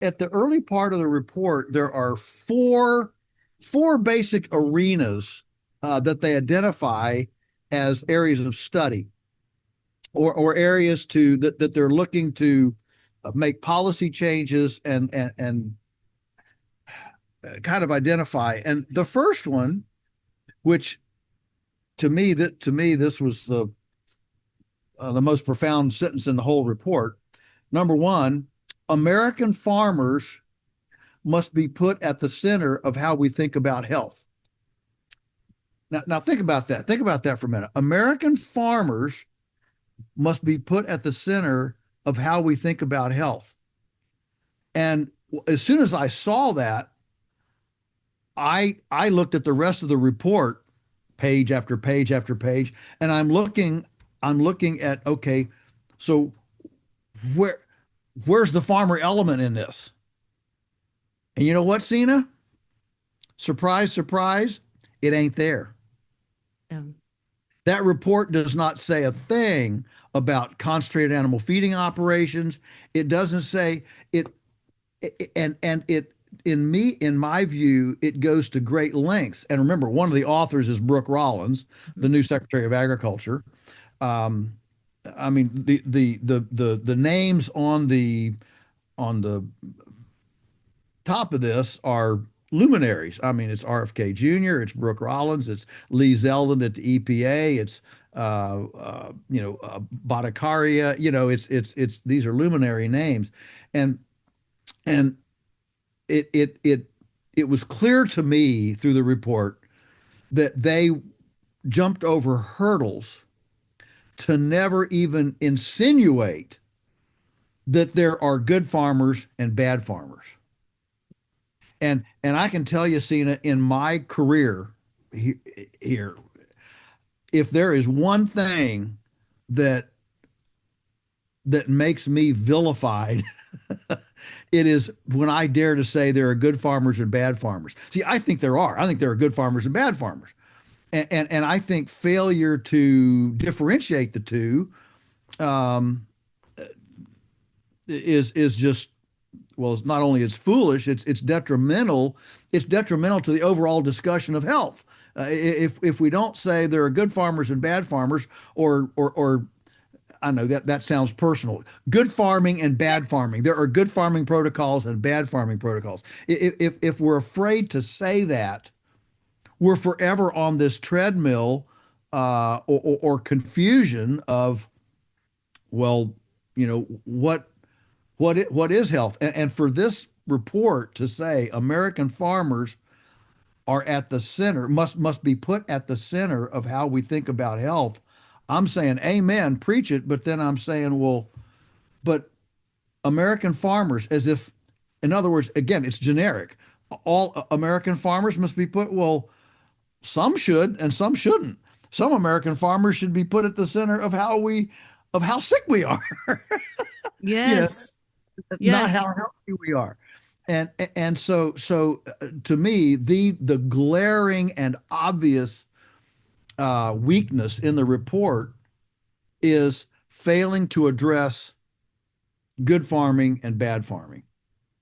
at the early part of the report, there are four basic arenas that they identify as areas of study or areas that they're looking to make policy changes and kind of identify. And the first one, which to me this was the most profound sentence in the whole report. Number one, American farmers must be put at the center of how we think about health. Now think about that. Think about that for a minute. American farmers must be put at the center of how we think about health. And as soon as I saw that, I looked at the rest of the report, page after page after page, and I'm looking at, okay, so where's the farmer element in this? And you know what, Cena? Surprise, surprise, it ain't there. Yeah. That report does not say a thing about concentrated animal feeding operations. It doesn't say it, and it in my view, it goes to great lengths. And remember, one of the authors is Brooke Rollins, the new Secretary of Agriculture. Um, I mean, the names on the top of this are luminaries. I mean, it's RFK Jr., it's Brooke Rollins, it's Lee Zeldin at the EPA, it's Bhattacharya. It's these are luminary names, and and it was clear to me through the report that they jumped over hurdles to never even insinuate that there are good farmers and bad farmers. And I can tell you, Cena, in my career here, if there is one thing that makes me vilified, it is when I dare to say there are good farmers and bad farmers. See, I think there are. I think there are good farmers and bad farmers. And I think failure to differentiate the two um, is just, well, it's not only it's foolish, it's detrimental. It's detrimental to the overall discussion of health. If we don't say there are good farmers and bad farmers, or I know that sounds personal. Good farming and bad farming. There are good farming protocols and bad farming protocols. If we're afraid to say that, we're forever on this treadmill or confusion of, well, what is health? And for this report to say American farmers are at the center, must be put at the center of how we think about health, I'm saying amen, preach it. But then I'm saying, well, but American farmers, as if, in other words, again, it's generic. All American farmers must be put, well, some should and some shouldn't. Some American farmers should be put at the center of how sick we are. you know, Yes. Not Yes. how healthy we are. And so to me, the glaring and obvious weakness in the report is failing to address good farming and bad farming.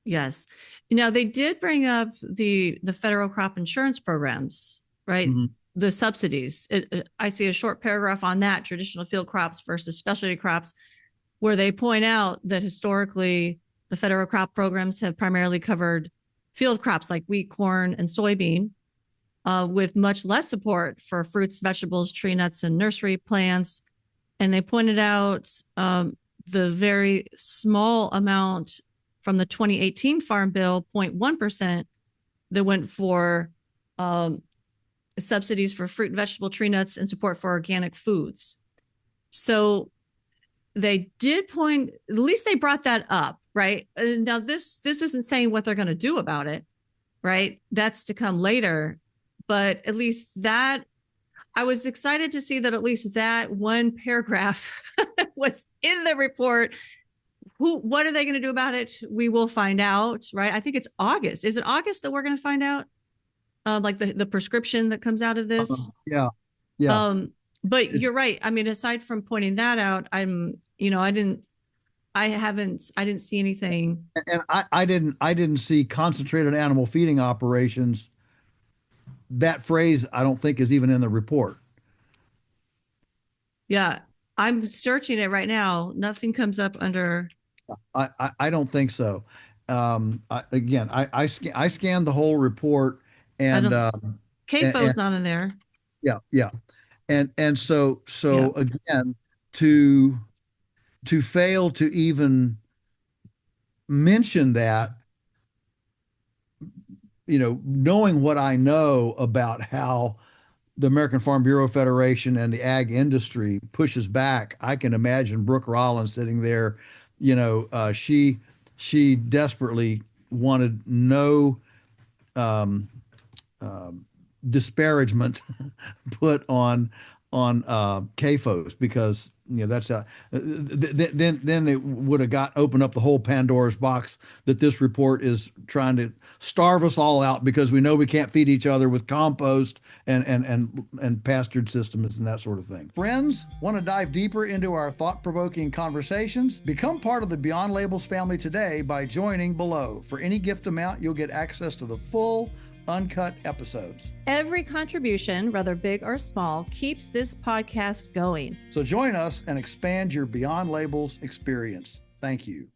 Yes. They did bring up the federal crop insurance programs, right? Mhm. The subsidies. I see a short paragraph on that, traditional field crops versus specialty crops, where they point out that historically the federal crop programs have primarily covered field crops like wheat, corn, and soybean, with much less support for fruits, vegetables, tree nuts, and nursery plants. And they pointed out the very small amount from the 2018 Farm Bill, 0.1%, that went for subsidies for fruit, vegetable, tree nuts, and support for organic foods. So they did point, at least they brought that up, right? Now, this isn't saying what they're going to do about it, right? That's to come later. But at least that, I was excited to see that at least that one paragraph was in the report. What are they going to do about it? We will find out, right? I think it's August. Is it August that we're going to find out? Like the prescription that comes out of this? Yeah, yeah. But you're right. I mean, aside from pointing that out, I I didn't see anything. And I didn't see concentrated animal feeding operations. That phrase I don't think is even in the report. Yeah. I'm searching it right now. Nothing comes up under. I don't think so. Again, I scanned the whole report, I and don't. CAFO is and not in there. yeah, yeah, and Yeah. so again, to fail to even mention that, knowing what I know about how the American Farm Bureau Federation and the ag industry pushes back, I can imagine Brooke Rollins sitting there. She desperately wanted no um, um disparagement put on CAFOs, because that's then it would have got opened up the whole Pandora's box, that this report is trying to starve us all out because we know we can't feed each other with compost and pastured systems and that sort of thing. Friends, want to dive deeper into our thought-provoking conversations? Become part of the Beyond Labels family today by joining below. For any gift amount, you'll get access to the full uncut episodes. Every contribution, whether big or small, keeps this podcast going. So join us and expand your Beyond Labels experience. Thank you.